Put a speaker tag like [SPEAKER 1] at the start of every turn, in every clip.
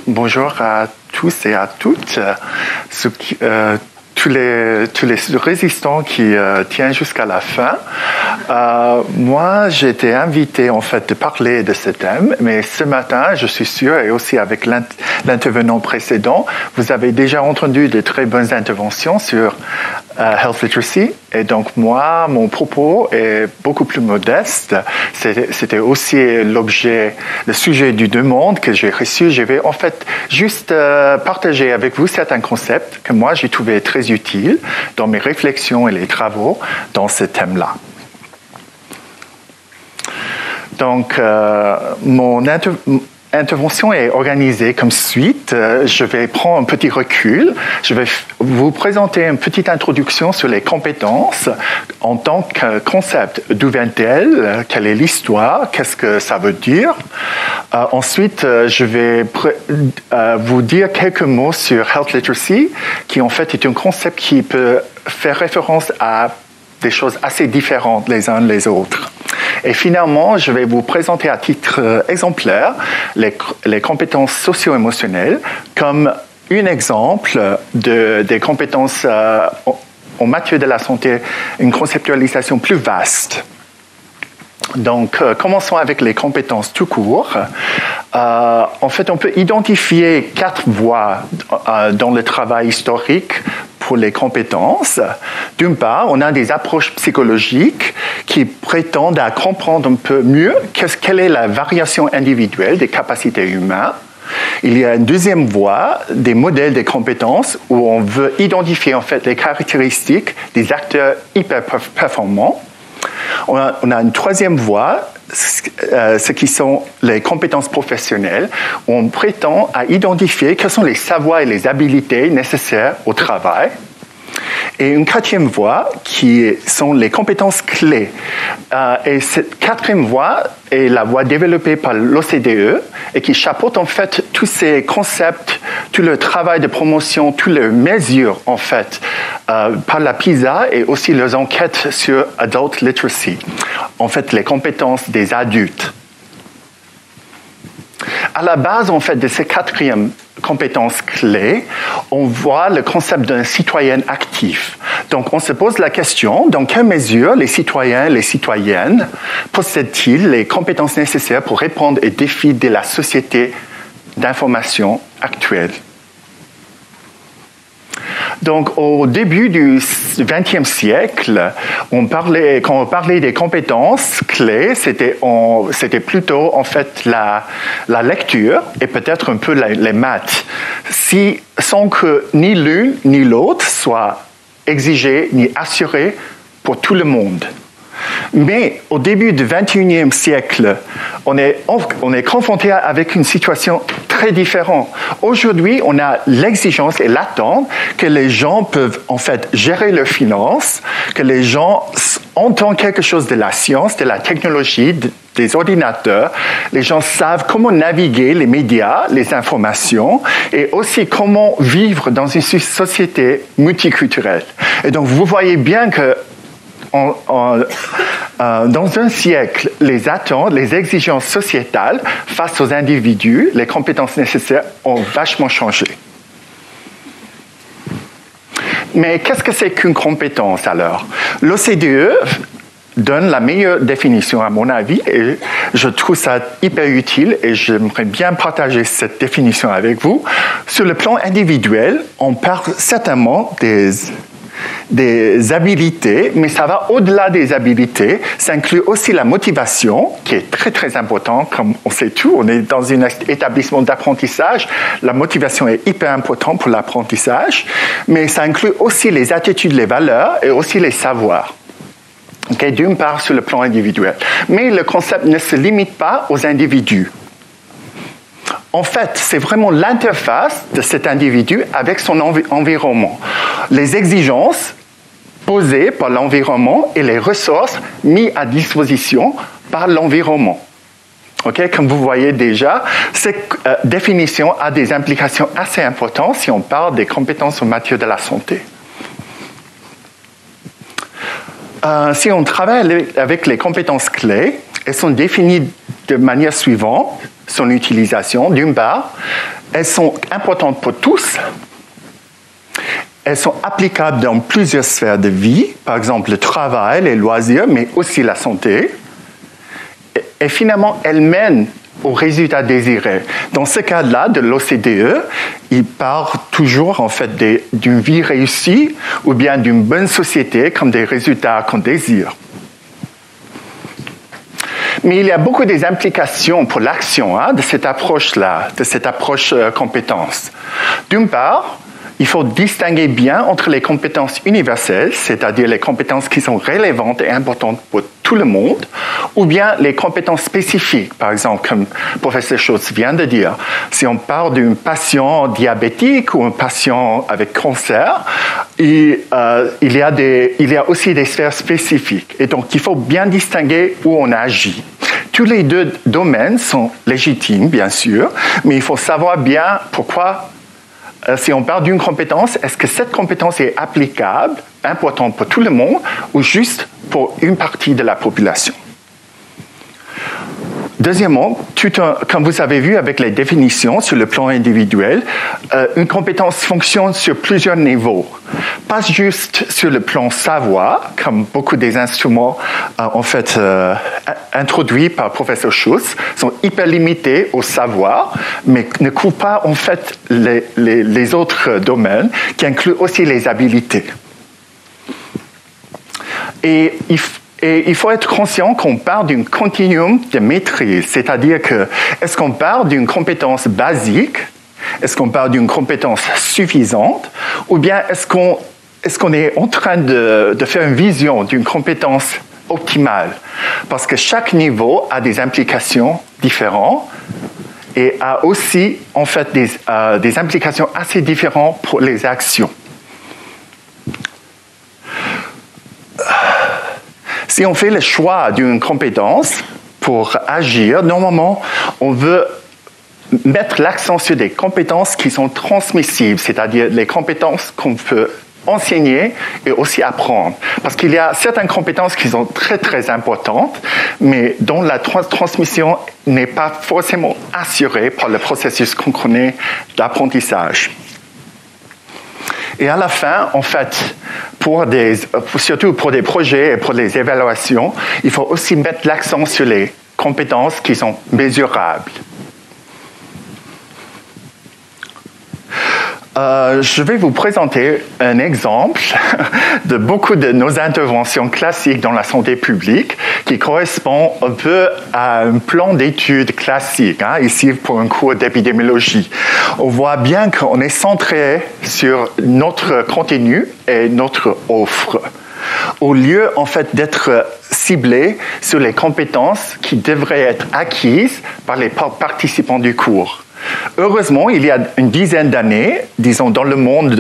[SPEAKER 1] Bonjour à tous et à toutes, tous les résistants qui tiennent jusqu'à la fin. Moi, j'ai été invité en fait de parler de ce thème, mais ce matin, je suis sûr, et aussi avec l'intervenant précédent, vous avez déjà entendu de très bonnes interventions sur Health Literacy. Et donc moi, mon propos est beaucoup plus modeste. C'était aussi le sujet du demande que j'ai reçu. Je vais en fait juste partager avec vous certains concepts que moi j'ai trouvé très utiles dans mes réflexions et les travaux dans ce thème-là. Donc, mon intervention est organisée comme suite. Je vais prendre un petit recul. Je vais vous présenter une petite introduction sur les compétences en tant que concept. D'où vient-elle? Quelle est l'histoire? Qu'est-ce que ça veut dire? Ensuite, je vais vous dire quelques mots sur Health Literacy, qui en fait est un concept qui peut faire référence à des choses assez différentes les uns des autres. Et finalement, je vais vous présenter à titre exemplaire les compétences socio-émotionnelles comme un exemple des compétences en matière de la santé, une conceptualisation plus vaste. Donc, commençons avec les compétences tout court. En fait, on peut identifier 4 voies dans le travail historique pour les compétences. D'une part, on a des approches psychologiques qui prétendent à comprendre un peu mieux quelle est la variation individuelle des capacités humaines. Il y a une deuxième voie, des modèles des compétences, où on veut identifier en fait les caractéristiques des acteurs hyper performants. On a une troisième voie, ce qui sont les compétences professionnelles, où on prétend à identifier quels sont les savoirs et les habiletés nécessaires au travail. Et une quatrième voie qui sont les compétences clés. Et cette quatrième voie est la voie développée par l'OCDE et qui chapeaute en fait tous ces concepts, tout le travail de promotion, toutes les mesures en fait par la PISA et aussi leurs enquêtes sur Adult Literacy. En fait, les compétences des adultes. À la base, en fait, de ces quatrièmes compétences clés, on voit le concept d'un citoyen actif. Donc, on se pose la question, dans quelle mesure les citoyens et les citoyennes possèdent-ils les compétences nécessaires pour répondre aux défis de la société d'information actuelle? Donc, au début du XXe siècle, quand on parlait des compétences clés, c'était plutôt en fait la lecture et peut-être un peu les maths, sans que ni l'une ni l'autre soit exigée ni assurée pour tout le monde. Mais au début du XXIe siècle, on est confronté avec une situation très différente. Aujourd'hui, on a l'exigence et l'attente que les gens peuvent en fait gérer leurs finances, que les gens entendent quelque chose de la science, de la technologie, des ordinateurs. Les gens savent comment naviguer les médias, les informations et aussi comment vivre dans une société multiculturelle. Et donc, vous voyez bien que dans un siècle, les attentes, les exigences sociétales face aux individus, les compétences nécessaires ont vachement changé. Mais qu'est-ce que c'est qu'une compétence alors? L'OCDE donne la meilleure définition à mon avis et je trouve ça hyper utile et j'aimerais bien partager cette définition avec vous. Sur le plan individuel, on parle certainement des habiletés, mais ça va au-delà des habiletés. Ça inclut aussi la motivation, qui est très, très important. Comme on sait tout, on est dans un établissement d'apprentissage. La motivation est hyper importante pour l'apprentissage, mais ça inclut aussi les attitudes, les valeurs et aussi les savoirs. Okay, d'une part, sur le plan individuel. Mais le concept ne se limite pas aux individus. En fait, c'est vraiment l'interface de cet individu avec son environnement. Les exigences posées par l'environnement et les ressources mises à disposition par l'environnement. Okay? Comme vous voyez déjà, cette définition a des implications assez importantes si on parle des compétences en matière de la santé. Si on travaille avec les compétences clés, elles sont définies de manière suivante son utilisation. D'une part, elles sont importantes pour tous. Elles sont applicables dans plusieurs sphères de vie, par exemple le travail, les loisirs, mais aussi la santé. Et finalement, elles mènent aux résultats désirés. Dans ce cas-là, de l'OCDE, il parle toujours en fait d'une vie réussie ou bien d'une bonne société comme des résultats qu'on désire. Mais il y a beaucoup des implications pour l'action de cette approche-là, de cette approche compétence. D'une part, il faut distinguer bien entre les compétences universelles, c'est-à-dire les compétences qui sont relevantes et importantes pour tout le monde, ou bien les compétences spécifiques, par exemple, comme le professeur Schultz vient de dire. Si on parle d'un patient diabétique ou un patient avec cancer, il y a aussi des sphères spécifiques. Et donc, il faut bien distinguer où on agit. Tous les deux domaines sont légitimes, bien sûr, mais il faut savoir bien pourquoi. Si on parle d'une compétence, est-ce que cette compétence est applicable, importante pour tout le monde, ou juste pour une partie de la population? Deuxièmement, comme vous avez vu avec les définitions sur le plan individuel, une compétence fonctionne sur plusieurs niveaux. Pas juste sur le plan savoir, comme beaucoup des instruments introduits par le professeur Schultz sont hyper limités au savoir, mais ne couvrent pas en fait les autres domaines qui incluent aussi les habiletés. Et il faut être conscient qu'on parle d'un continuum de maîtrise, c'est-à-dire que est-ce qu'on parle d'une compétence basique, est-ce qu'on parle d'une compétence suffisante, ou bien est-ce qu'on est en train de faire une vision d'une compétence optimale, parce que chaque niveau a des implications différentes et a aussi en fait des implications assez différentes pour les actions. Si on fait le choix d'une compétence pour agir, normalement, on veut mettre l'accent sur des compétences qui sont transmissibles, c'est-à-dire les compétences qu'on peut enseigner et aussi apprendre. Parce qu'il y a certaines compétences qui sont très, très importantes, mais dont la transmission n'est pas forcément assurée par le processus qu'on connaît d'apprentissage. Et à la fin, en fait, surtout pour des projets et pour les évaluations, il faut aussi mettre l'accent sur les compétences qui sont mesurables. Je vais vous présenter un exemple de beaucoup de nos interventions classiques dans la santé publique qui correspond un peu à un plan d'études classique, ici pour un cours d'épidémiologie. On voit bien qu'on est centré sur notre contenu et notre offre, au lieu en fait d'être ciblé sur les compétences qui devraient être acquises par les participants du cours. Heureusement, il y a une dizaine d'années, disons dans le monde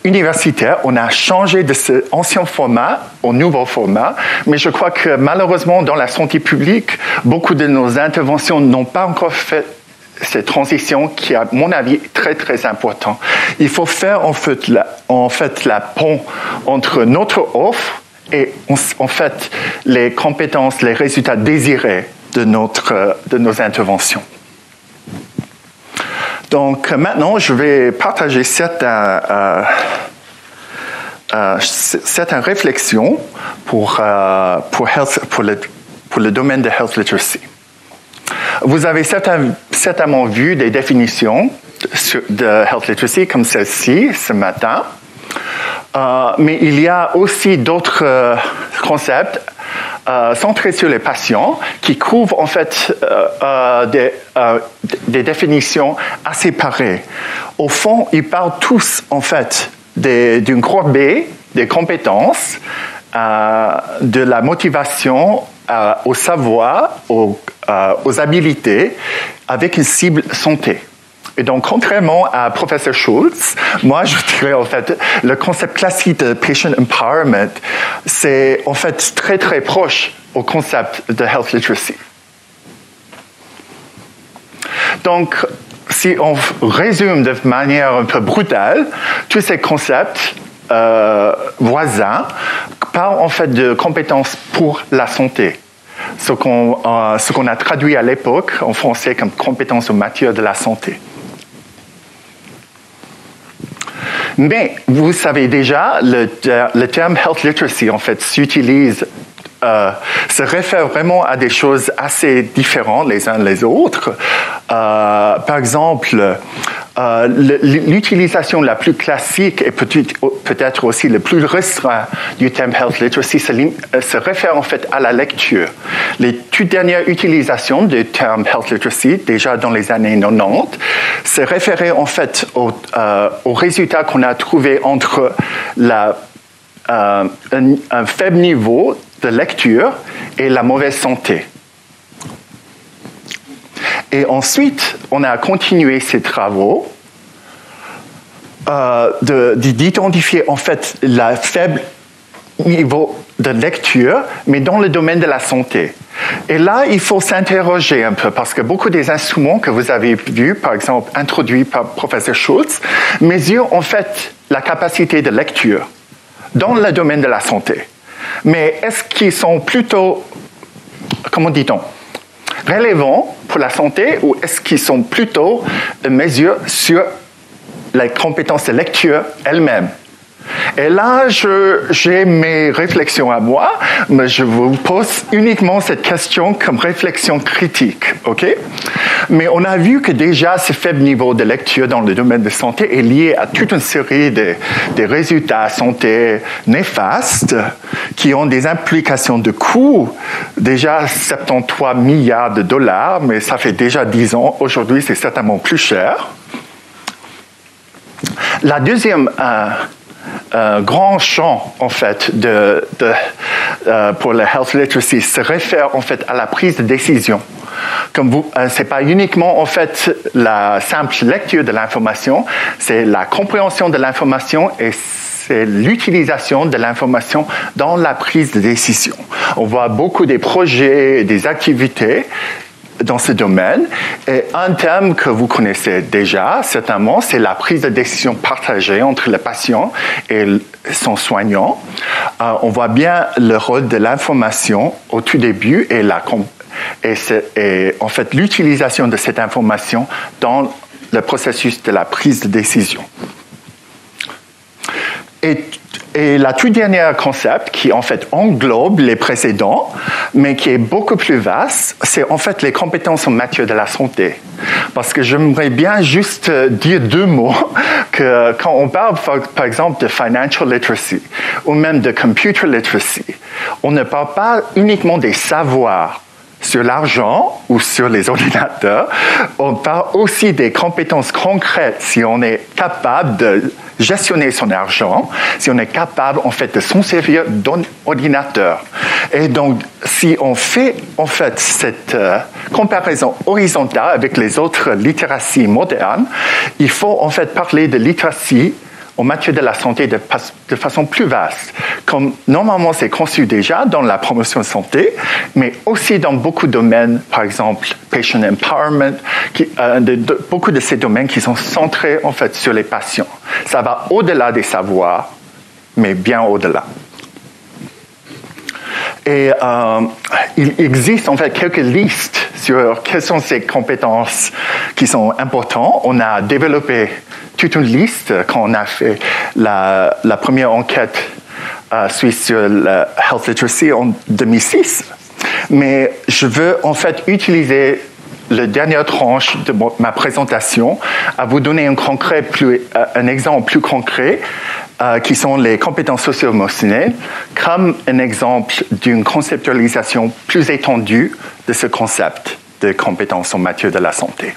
[SPEAKER 1] universitaire, on a changé de cet ancien format au nouveau format, mais je crois que malheureusement dans la santé publique, beaucoup de nos interventions n'ont pas encore fait cette transition qui est, à mon avis, très très important. Il faut faire en fait la pont entre notre offre et en fait les compétences, les résultats désirés de nos interventions. Donc maintenant, je vais partager certaines réflexions pour le domaine de Health Literacy. Vous avez certainement vu des définitions de Health Literacy comme celle-ci ce matin, mais il y a aussi d'autres concepts centrés sur les patients qui couvrent en fait des définitions assez pareilles. Au fond, ils parlent tous en fait d'une courbée des compétences, de la motivation au savoir, aux habiletés, avec une cible santé. Et donc, contrairement à professeur Schultz, moi, je dirais en fait, le concept classique de patient empowerment, c'est en fait très très proche au concept de health literacy. Donc, si on résume de manière un peu brutale, tous ces concepts voisins parlent en fait de compétences pour la santé. ce qu'on a traduit à l'époque en français comme compétences en matière de la santé. Mais vous savez déjà, le terme health literacy, en fait, s'utilise, se réfère vraiment à des choses assez différentes les uns les autres. Par exemple, l'utilisation la plus classique et peut-être aussi le plus restreint du terme health literacy se réfère en fait à la lecture. Les toutes dernières utilisations du terme health literacy, déjà dans les années 90, se référaient en fait aux résultats qu'on a trouvés entre un faible niveau de lecture et la mauvaise santé. Et ensuite, on a continué ces travaux d'identifier en fait le faible niveau de lecture, mais dans le domaine de la santé. Et là, il faut s'interroger un peu, parce que beaucoup des instruments que vous avez vus, par exemple, introduits par professeur Schultz, mesurent en fait la capacité de lecture dans le domaine de la santé. Mais est-ce qu'ils sont plutôt, comment dit-on, relevants pour la santé ou est-ce qu'ils sont plutôt de mesure sur les compétences de lecture elles-mêmes? Et là, j'ai mes réflexions à moi, mais je vous pose uniquement cette question comme réflexion critique, ok? Mais on a vu que déjà ce faible niveau de lecture dans le domaine de santé est lié à toute une série des résultats santé néfastes qui ont des implications de coûts, déjà 73 milliards de dollars, mais ça fait déjà 10 ans. Aujourd'hui, c'est certainement plus cher. La deuxième grand champ en fait pour le health literacy se réfère en fait à la prise de décision. Comme c'est pas uniquement en fait la simple lecture de l'information, c'est la compréhension de l'information et c'est l'utilisation de l'information dans la prise de décision. On voit beaucoup des projets et des activités dans ce domaine. Et un terme que vous connaissez déjà, certainement, c'est la prise de décision partagée entre le patient et son soignant. On voit bien le rôle de l'information au tout début et en fait l'utilisation de cette information dans le processus de la prise de décision. Et la toute dernière concept qui en fait englobe les précédents, mais qui est beaucoup plus vaste, c'est en fait les compétences en matière de la santé. Parce que j'aimerais bien juste dire deux mots, que quand on parle par exemple de financial literacy ou même de computer literacy, on ne parle pas uniquement des savoirs sur l'argent ou sur les ordinateurs, on parle aussi des compétences concrètes, si on est capable de gestionner son argent, si on est capable en fait de s'en servir d'un ordinateur. Et donc, si on fait en fait cette comparaison horizontale avec les autres littératies modernes, il faut en fait parler de littératie en matière de la santé de façon plus vaste. Comme normalement c'est conçu déjà dans la promotion de santé, mais aussi dans beaucoup de domaines, par exemple patient empowerment, beaucoup de ces domaines qui sont centrés en fait sur les patients. Ça va au-delà des savoirs, mais bien au-delà. Et il existe en fait quelques listes sur quelles sont ces compétences qui sont importantes. On a développé toute une liste quand on a fait la première enquête suisse sur le health literacy en 2006. Mais je veux en fait utiliser la dernière tranche de ma présentation à vous donner un exemple plus concret qui sont les compétences socio-émotionnelles comme un exemple d'une conceptualisation plus étendue de ce concept de compétences en matière de la santé.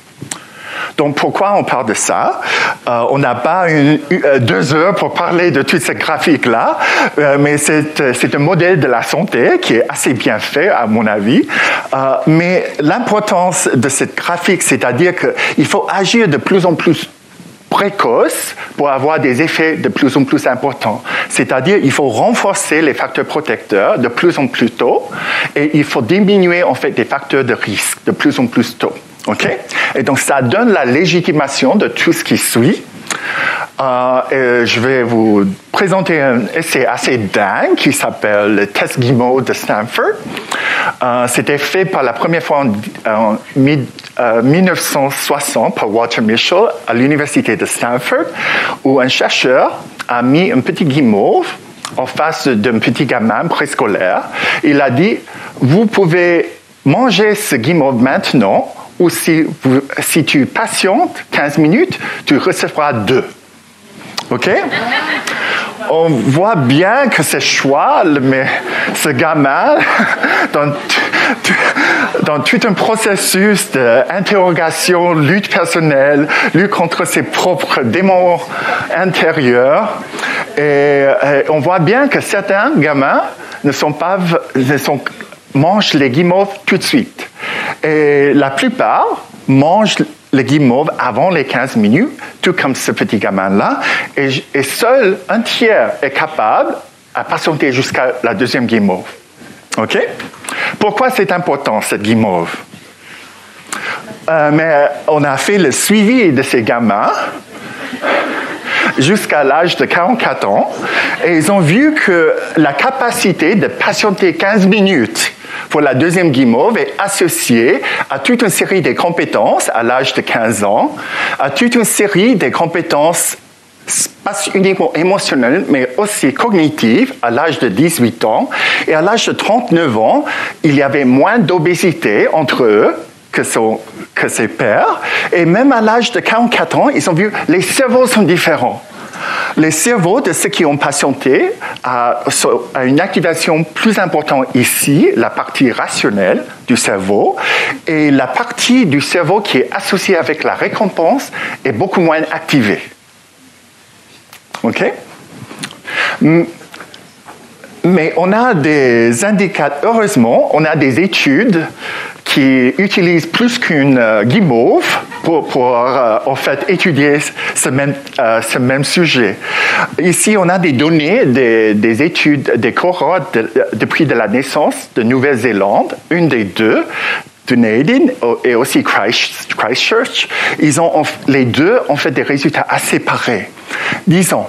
[SPEAKER 1] Donc, pourquoi on parle de ça? On n'a pas 2 heures pour parler de toute cette graphique-là, mais c'est un modèle de la santé qui est assez bien fait, à mon avis. Mais l'importance de cette graphique, c'est-à-dire qu'il faut agir de plus en plus précoce pour avoir des effets de plus en plus importants. C'est-à-dire il faut renforcer les facteurs protecteurs de plus en plus tôt et il faut diminuer en fait des facteurs de risque de plus en plus tôt. Okay? Et donc ça donne la légitimation de tout ce qui suit. Je vais vous présenter un essai assez dingue qui s'appelle le test Guimauve de Stanford. C'était fait par la première fois en 1960 par Walter Mischel à l'université de Stanford, où un chercheur a mis un petit guimauve en face d'un petit gamin préscolaire. Il a dit, vous pouvez manger ce guimauve maintenant, ou si tu patientes 15 minutes, tu recevras 2. OK? On voit bien que c'est choix, mais ce gamin, dans tout un processus d'interrogation, lutte personnelle, lutte contre ses propres démons intérieurs, et on voit bien que certains gamins mangent les guimauves tout de suite. Et la plupart mangent les guimauves avant les 15 minutes, tout comme ce petit gamin-là, et seul un tiers est capable de patienter jusqu'à la deuxième guimauve. OK? Pourquoi c'est important, cette guimauve? Mais on a fait le suivi de ces gamins jusqu'à l'âge de 44 ans, et ils ont vu que la capacité de patienter 15 minutes pour la deuxième guimauve est associée à toute une série de compétences à l'âge de 15 ans, à toute une série de compétences pas uniquement émotionnelles, mais aussi cognitives à l'âge de 18 ans. Et à l'âge de 39 ans, il y avait moins d'obésité entre eux que ses pairs. Et même à l'âge de 44 ans, ils ont vu que les cerveaux sont différents. Les cerveaux de ceux qui ont patienté a une activation plus importante ici, la partie rationnelle du cerveau, et la partie du cerveau qui est associée avec la récompense est beaucoup moins activée. OK? Mais on a des indicateurs, heureusement, on a des études qui utilisent plus qu'une guimauve pour en fait étudier ce même sujet. Ici, on a des données des études des cohortes depuis de la naissance de Nouvelle-Zélande, une des deux, Dunedin et aussi Christchurch. Les deux ont fait des résultats assez pareils. Disons,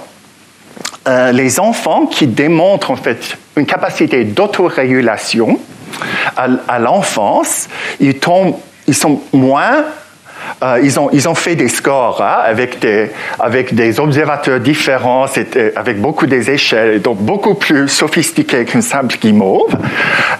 [SPEAKER 1] les enfants qui démontrent en fait une capacité d'autorégulation à l'enfance, ils sont moins. Ils ont fait des scores avec des observateurs différents, avec beaucoup des échelles, donc beaucoup plus sophistiqués qu'une simple guimauve.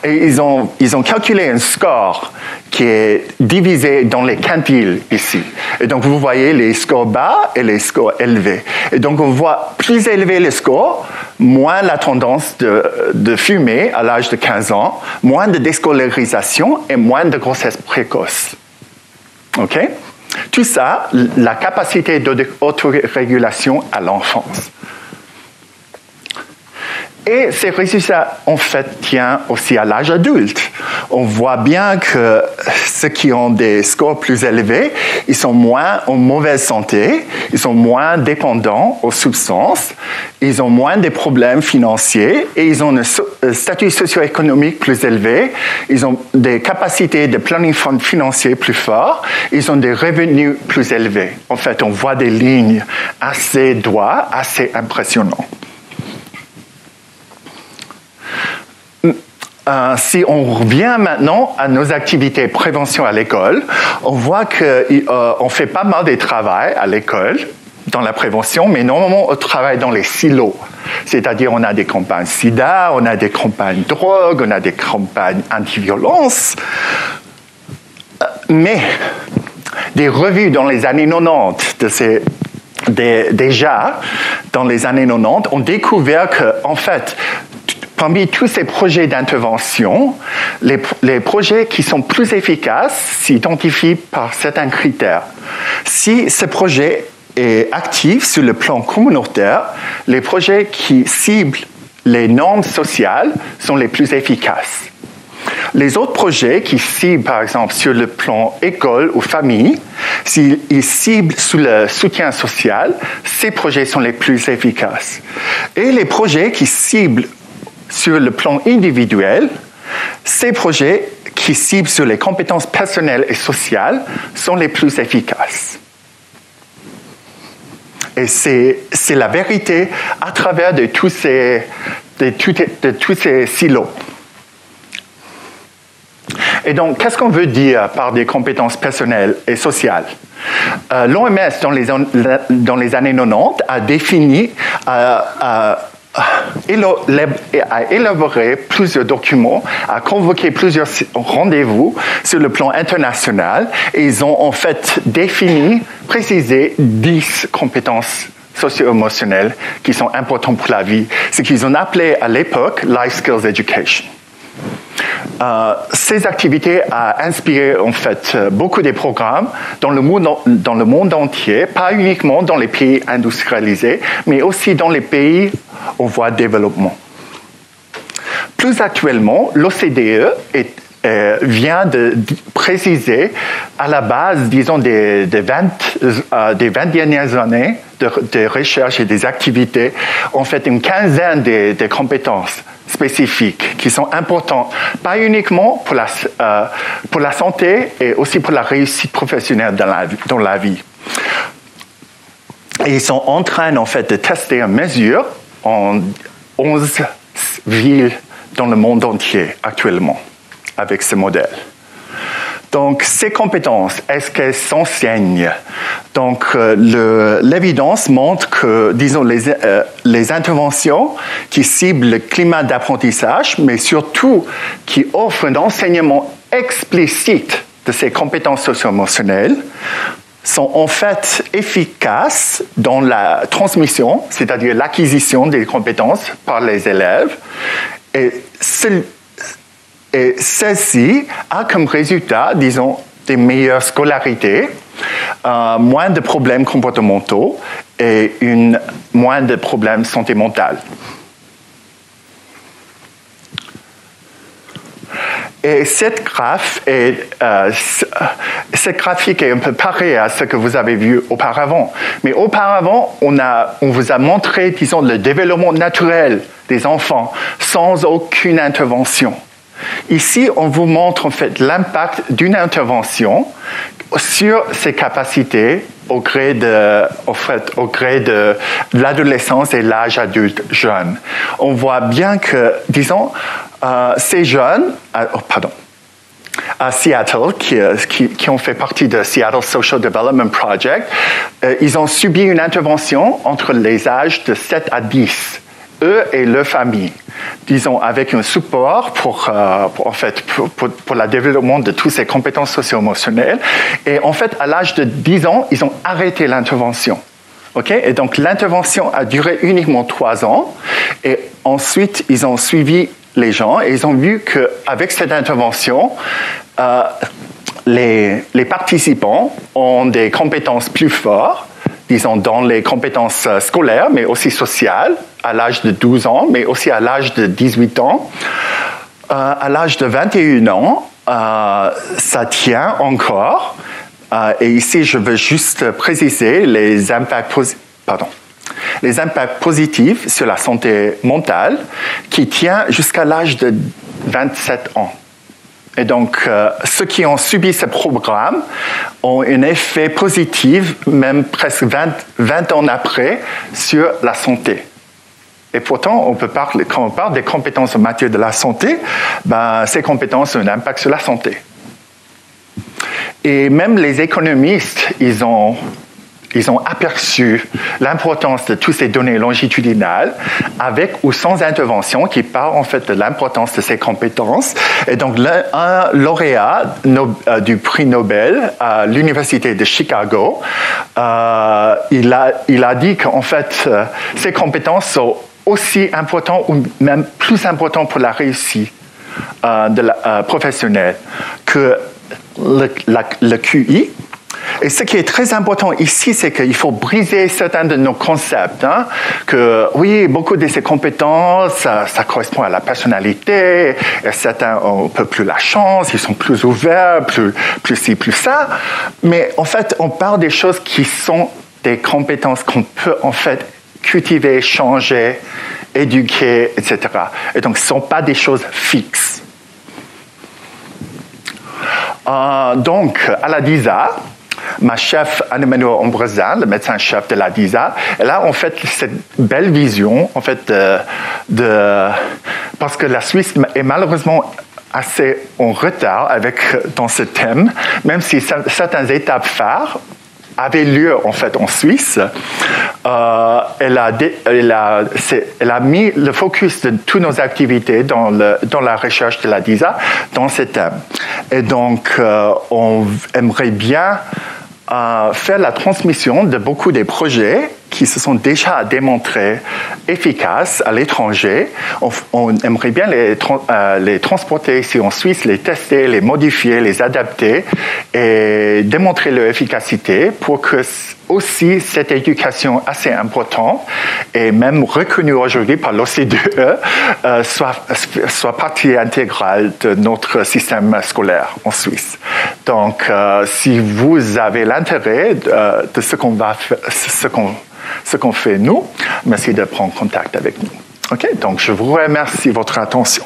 [SPEAKER 1] Et ils ont calculé un score qui est divisé dans les quintiles ici. Et donc vous voyez les scores bas et les scores élevés. Et donc on voit plus élevé le score, moins la tendance de fumer à l'âge de 15 ans, moins de déscolarisation et moins de grossesse précoce. OK? Tout ça, la capacité d'autorégulation à l'enfance. Et ces résultats, en fait, tiennent aussi à l'âge adulte. On voit bien que ceux qui ont des scores plus élevés, ils sont moins en mauvaise santé, ils sont moins dépendants aux substances, ils ont moins de problèmes financiers et ils ont un statut socio-économique plus élevé, ils ont des capacités de planning financier plus forts, ils ont des revenus plus élevés. En fait, on voit des lignes assez droites, assez impressionnantes. Si on revient maintenant à nos activités de prévention à l'école, on voit qu'on fait pas mal de travail à l'école dans la prévention, mais normalement on travaille dans les silos. C'est-à-dire on a des campagnes sida, on a des campagnes drogue, on a des campagnes anti-violence. Mais des revues dans les années 90 déjà dans les années 90 ont découvert qu'en fait, parmi tous ces projets d'intervention, les projets qui sont plus efficaces s'identifient par certains critères. Si ce projet est actif sur le plan communautaire, les projets qui ciblent les normes sociales sont les plus efficaces. Les autres projets qui ciblent, par exemple, sur le plan école ou famille, s'ils ciblent sous le soutien social, ces projets sont les plus efficaces. Et les projets qui ciblent sur le plan individuel, ces projets qui ciblent sur les compétences personnelles et sociales sont les plus efficaces. Et c'est la vérité à travers de tous ces silos. Et donc, qu'est-ce qu'on veut dire par des compétences personnelles et sociales? L'OMS, dans les années 90, a défini, a élaboré plusieurs documents, a convoqué plusieurs rendez-vous sur le plan international, et ils ont en fait défini, précisé 10 compétences socio-émotionnelles qui sont importantes pour la vie, ce qu'ils ont appelé à l'époque Life Skills Education. Ces activités ont inspiré en fait beaucoup de programmes dans le monde entier, pas uniquement dans les pays industrialisés, mais aussi dans les pays en voie de développement. Plus actuellement, l'OCDE vient de préciser à la base, disons, des 20 dernières années de recherche et des activités, en fait une quinzaine de compétences spécifiques qui sont importantes, pas uniquement pour la santé et aussi pour la réussite professionnelle dans la vie. Et ils sont en train, en fait, de tester une mesure en 11 villes dans le monde entier actuellement avec ce modèle. Donc, ces compétences, est-ce qu'elles s'enseignent? Donc, l'évidence montre que, disons, les interventions qui ciblent le climat d'apprentissage, mais surtout qui offrent un enseignement explicite de ces compétences socio-émotionnelles, sont en fait efficaces dans la transmission, c'est-à-dire l'acquisition des compétences par les élèves, et celle-ci a comme résultat, disons, des meilleures scolarités, moins de problèmes comportementaux et moins de problèmes de santé mentale. Et cette graphique est un peu pareille à ce que vous avez vu auparavant. Mais auparavant, on vous a montré, disons, le développement naturel des enfants sans aucune intervention. Ici, on vous montre en fait l'impact d'une intervention sur ses capacités au gré de l'adolescence et l'âge adulte jeune. On voit bien que, disons, ces jeunes, à Seattle, qui ont fait partie de Seattle Social Development Project, ils ont subi une intervention entre les âges de 7 à 10. Eux et leur famille, disons, avec un support pour le développement de toutes ces compétences socio-émotionnelles. Et en fait, à l'âge de 10 ans, ils ont arrêté l'intervention. Okay? Et donc, l'intervention a duré uniquement 3 ans. Et ensuite, ils ont suivi les gens et ils ont vu qu'avec cette intervention, les participants ont des compétences plus fortes, disons, dans les compétences scolaires, mais aussi sociales, à l'âge de 12 ans, mais aussi à l'âge de 18 ans. À l'âge de 21 ans, ça tient encore. Et ici, je veux juste préciser les impacts positifs sur la santé mentale qui tient jusqu'à l'âge de 27 ans. Et donc, ceux qui ont subi ce programme ont un effet positif, même presque 20 ans après, sur la santé. Et pourtant, quand on parle des compétences en matière de la santé, ces compétences ont un impact sur la santé. Et même les économistes, ils ont aperçu l'importance de toutes ces données longitudinales avec ou sans intervention qui parlent en fait de l'importance de ces compétences. Et donc, un lauréat du prix Nobel à l'Université de Chicago, il a dit qu'en fait, ces compétences sont aussi importantes ou même plus importantes pour la réussite professionnelle que le QI. Et ce qui est très important ici, c'est qu'il faut briser certains de nos concepts. Que oui, beaucoup de ces compétences, ça correspond à la personnalité. Et certains ont un peu plus la chance, ils sont plus ouverts, plus ci, plus ça. Mais en fait, on parle des choses qui sont des compétences qu'on peut en fait cultiver, changer, éduquer, etc. Et donc, ce ne sont pas des choses fixes. Donc, à la DISA, ma chef Anne-Emmanuelle Ombrezan, le médecin-chef de la DISA, elle a en fait cette belle vision, en fait, parce que la Suisse est malheureusement assez en retard dans ce thème, même si certaines étapes phares avaient lieu en fait en Suisse. Elle a mis le focus de toutes nos activités dans la recherche de la DISA dans ce thème. Et donc, on aimerait bien faire la transmission de beaucoup des projets qui se sont déjà démontrés efficaces à l'étranger. On aimerait bien les transporter ici en Suisse, les tester, les modifier, les adapter et démontrer leur efficacité pour que aussi cette éducation assez importante et même reconnue aujourd'hui par l'OCDE soit partie intégrale de notre système scolaire en Suisse. Donc, si vous avez l'intérêt de ce qu'on va faire, ce qu'on fait nous, merci de prendre contact avec nous. OK? Donc, je vous remercie de votre attention.